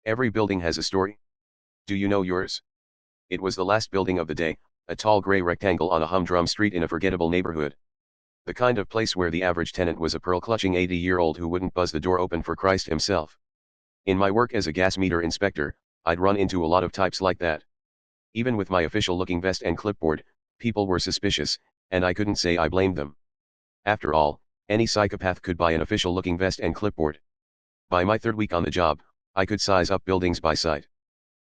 Every building has a story. Do you know yours? It was the last building of the day, a tall gray rectangle on a humdrum street in a forgettable neighborhood. The kind of place where the average tenant was a pearl-clutching 80-year-old who wouldn't buzz the door open for Christ himself. In my work as a gas meter inspector, I'd run into a lot of types like that. Even with my official-looking vest and clipboard, people were suspicious, and I couldn't say I blamed them. After all, any psychopath could buy an official-looking vest and clipboard. By my third week on the job, I could size up buildings by sight.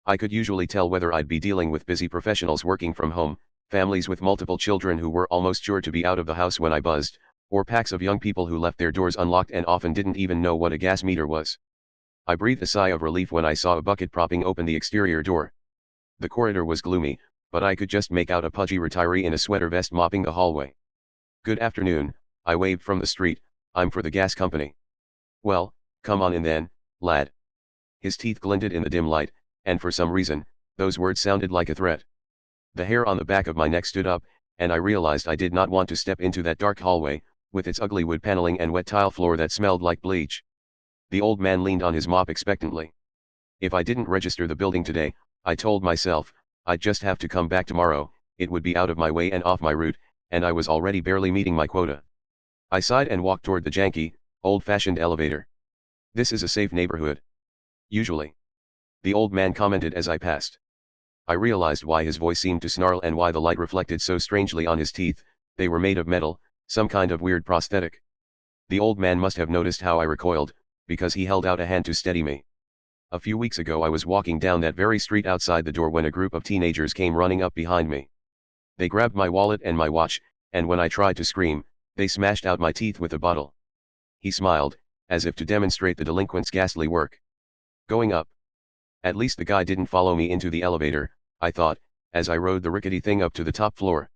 I could usually tell whether I'd be dealing with busy professionals working from home, families with multiple children who were almost sure to be out of the house when I buzzed, or packs of young people who left their doors unlocked and often didn't even know what a gas meter was. I breathed a sigh of relief when I saw a bucket propping open the exterior door. The corridor was gloomy, but I could just make out a pudgy retiree in a sweater vest mopping the hallway. "Good afternoon," I waved from the street. "I'm for the gas company." "Well, come on in then, lad." His teeth glinted in the dim light, and for some reason, those words sounded like a threat. The hair on the back of my neck stood up, and I realized I did not want to step into that dark hallway, with its ugly wood paneling and wet tile floor that smelled like bleach. The old man leaned on his mop expectantly. If I didn't register the building today, I told myself, I'd just have to come back tomorrow. It would be out of my way and off my route, and I was already barely meeting my quota. I sighed and walked toward the janky, old-fashioned elevator. "This is a safe neighborhood." "Usually," the old man commented as I passed. I realized why his voice seemed to snarl and why the light reflected so strangely on his teeth. They were made of metal, some kind of weird prosthetic. The old man must have noticed how I recoiled, because he held out a hand to steady me. A few weeks ago I was walking down that very street outside the door when a group of teenagers came running up behind me. They grabbed my wallet and my watch, and when I tried to scream, they smashed out my teeth with a bottle. He smiled, as if to demonstrate the delinquent's ghastly work. Going up. At least the guy didn't follow me into the elevator, I thought, as I rode the rickety thing up to the top floor.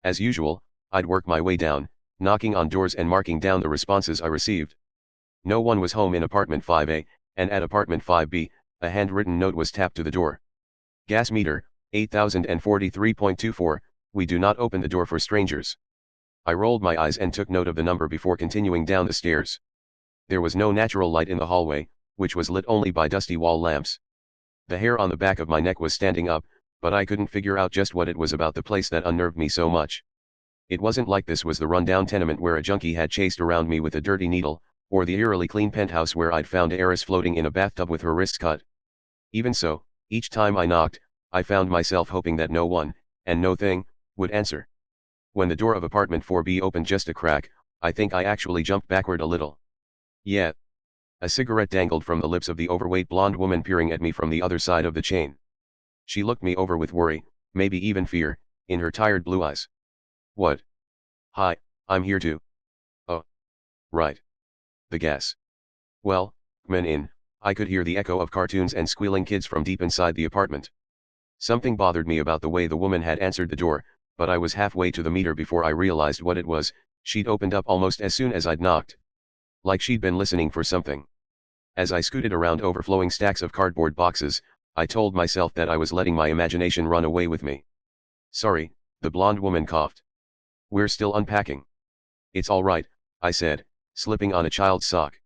As usual, I'd work my way down, knocking on doors and marking down the responses I received. No one was home in apartment 5A, and at apartment 5B, a handwritten note was tapped to the door. "Gas meter, 8043.24, we do not open the door for strangers." I rolled my eyes and took note of the number before continuing down the stairs. There was no natural light in the hallway, which was lit only by dusty wall lamps. The hair on the back of my neck was standing up, but I couldn't figure out just what it was about the place that unnerved me so much. It wasn't like this was the rundown tenement where a junkie had chased around me with a dirty needle, or the eerily clean penthouse where I'd found Eris floating in a bathtub with her wrists cut. Even so, each time I knocked, I found myself hoping that no one, and no thing, would answer. When the door of apartment 4B opened just a crack, I think I actually jumped backward a little. Yeah. A cigarette dangled from the lips of the overweight blonde woman peering at me from the other side of the chain. She looked me over with worry, maybe even fear, in her tired blue eyes. "What?" "Hi, I'm here to." "Oh. Right. The gas." "Well, come in." I could hear the echo of cartoons and squealing kids from deep inside the apartment. Something bothered me about the way the woman had answered the door, but I was halfway to the meter before I realized what it was. She'd opened up almost as soon as I'd knocked. Like she'd been listening for something. As I scooted around overflowing stacks of cardboard boxes, I told myself that I was letting my imagination run away with me. "Sorry," the blonde woman coughed. "We're still unpacking." "It's all right," I said, slipping on a child's sock.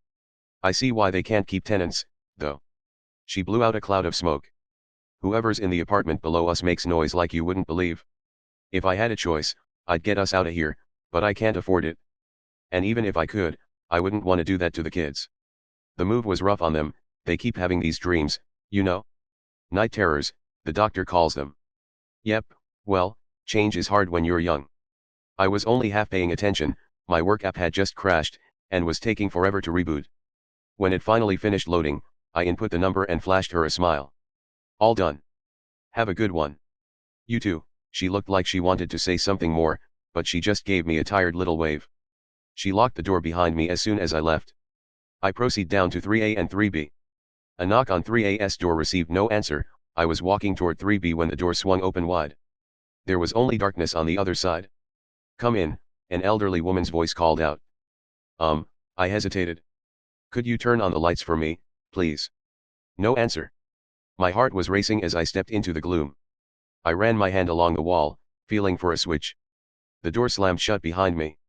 "I see why they can't keep tenants, though." She blew out a cloud of smoke. "Whoever's in the apartment below us makes noise like you wouldn't believe. If I had a choice, I'd get us out of here, but I can't afford it. And even if I could, I wouldn't want to do that to the kids. The move was rough on them. They keep having these dreams, you know? Night terrors, the doctor calls them." "Yep, well, change is hard when you're young." I was only half paying attention. My work app had just crashed, and was taking forever to reboot. When it finally finished loading, I input the number and flashed her a smile. "All done. Have a good one." "You too." She looked like she wanted to say something more, but she just gave me a tired little wave. She locked the door behind me as soon as I left. I proceeded down to 3A and 3B. A knock on 3A's door received no answer. I was walking toward 3B when the door swung open wide. There was only darkness on the other side. "Come in," an elderly woman's voice called out. I hesitated. "Could you turn on the lights for me, please?" No answer. My heart was racing as I stepped into the gloom. I ran my hand along the wall, feeling for a switch. The door slammed shut behind me.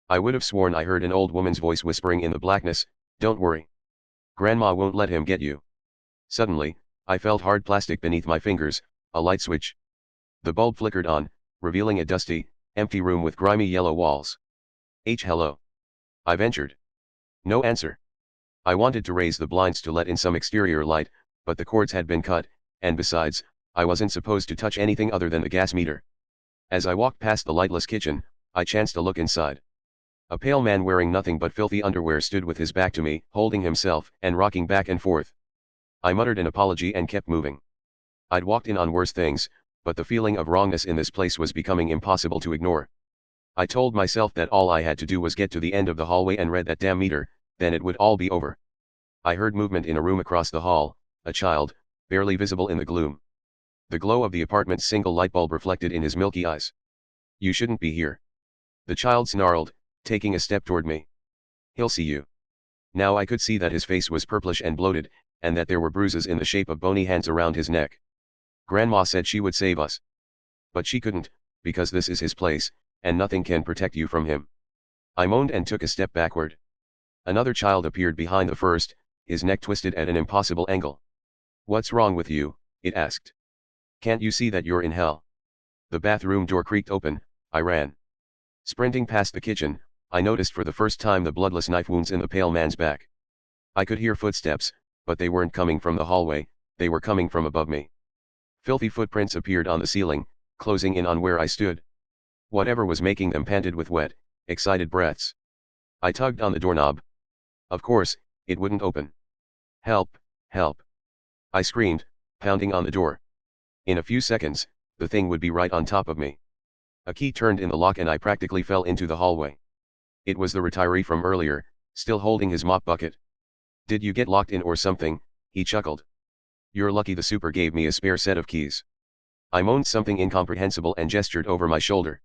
I would have sworn I heard an old woman's voice whispering in the blackness, "Don't worry. Grandma won't let him get you." Suddenly, I felt hard plastic beneath my fingers, a light switch. The bulb flickered on, revealing a dusty, empty room with grimy yellow walls. Hello. I ventured. No answer. I wanted to raise the blinds to let in some exterior light, but the cords had been cut, and besides, I wasn't supposed to touch anything other than the gas meter. As I walked past the lightless kitchen, I chanced to look inside. A pale man wearing nothing but filthy underwear stood with his back to me, holding himself and rocking back and forth. I muttered an apology and kept moving. I'd walked in on worse things, but the feeling of wrongness in this place was becoming impossible to ignore. I told myself that all I had to do was get to the end of the hallway and read that damn meter, then it would all be over. I heard movement in a room across the hall, a child, barely visible in the gloom. The glow of the apartment's single light bulb reflected in his milky eyes. You shouldn't be here. The child snarled, taking a step toward me. He'll see you. Now I could see that his face was purplish and bloated, and that there were bruises in the shape of bony hands around his neck. Grandma said she would save us. But she couldn't, because this is his place, and nothing can protect you from him. I moaned and took a step backward. Another child appeared behind the first, his neck twisted at an impossible angle. What's wrong with you? It asked. Can't you see that you're in hell? The bathroom door creaked open. I ran. Sprinting past the kitchen, I noticed for the first time the bloodless knife wounds in the pale man's back. I could hear footsteps, but they weren't coming from the hallway, they were coming from above me. Filthy footprints appeared on the ceiling, closing in on where I stood. Whatever was making them panted with wet, excited breaths. I tugged on the doorknob. Of course, it wouldn't open. Help, help. I screamed, pounding on the door. In a few seconds, the thing would be right on top of me. A key turned in the lock and I practically fell into the hallway. It was the retiree from earlier, still holding his mop bucket. Did you get locked in or something? He chuckled. You're lucky the super gave me a spare set of keys. I moaned something incomprehensible and gestured over my shoulder.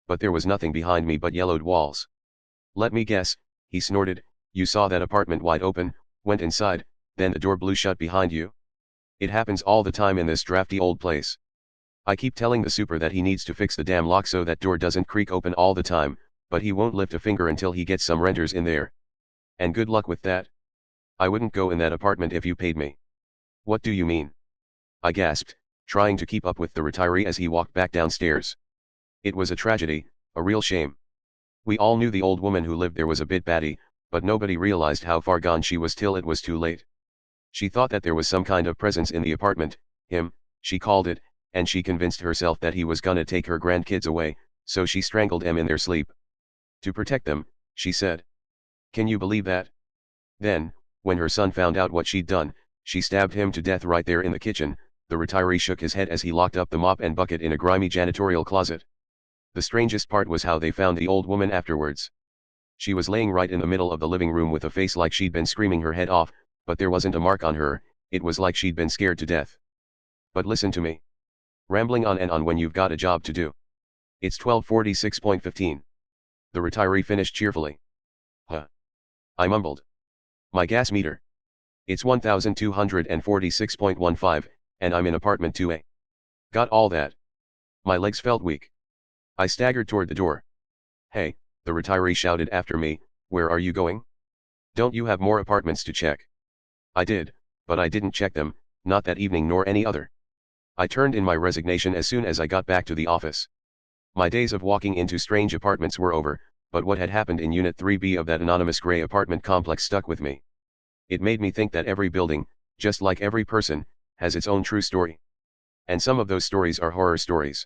But there was nothing behind me but yellowed walls. Let me guess, he snorted, you saw that apartment wide open, went inside, then the door blew shut behind you. It happens all the time in this drafty old place. I keep telling the super that he needs to fix the damn lock so that door doesn't creak open all the time, but he won't lift a finger until he gets some renters in there. And good luck with that. I wouldn't go in that apartment if you paid me. What do you mean? I gasped, trying to keep up with the retiree as he walked back downstairs. It was a tragedy, a real shame. We all knew the old woman who lived there was a bit batty, but nobody realized how far gone she was till it was too late. She thought that there was some kind of presence in the apartment, him, she called it, and she convinced herself that he was gonna take her grandkids away, so she strangled them in their sleep. To protect them, she said. Can you believe that? Then, when her son found out what she'd done, she stabbed him to death right there in the kitchen. The retiree shook his head as he locked up the mop and bucket in a grimy janitorial closet. The strangest part was how they found the old woman afterwards. She was laying right in the middle of the living room with a face like she'd been screaming her head off, but there wasn't a mark on her, it was like she'd been scared to death. But listen to me. Rambling on and on when you've got a job to do. It's 12:46:15. The retiree finished cheerfully. Huh. I mumbled. My gas meter. It's 1246.15, and I'm in apartment 2A. Got all that. My legs felt weak. I staggered toward the door. Hey, the retiree shouted after me, where are you going? Don't you have more apartments to check? I did, but I didn't check them, not that evening nor any other. I turned in my resignation as soon as I got back to the office. My days of walking into strange apartments were over, but what had happened in Unit 3B of that anonymous gray apartment complex stuck with me. It made me think that every building, just like every person, has its own true story. And some of those stories are horror stories.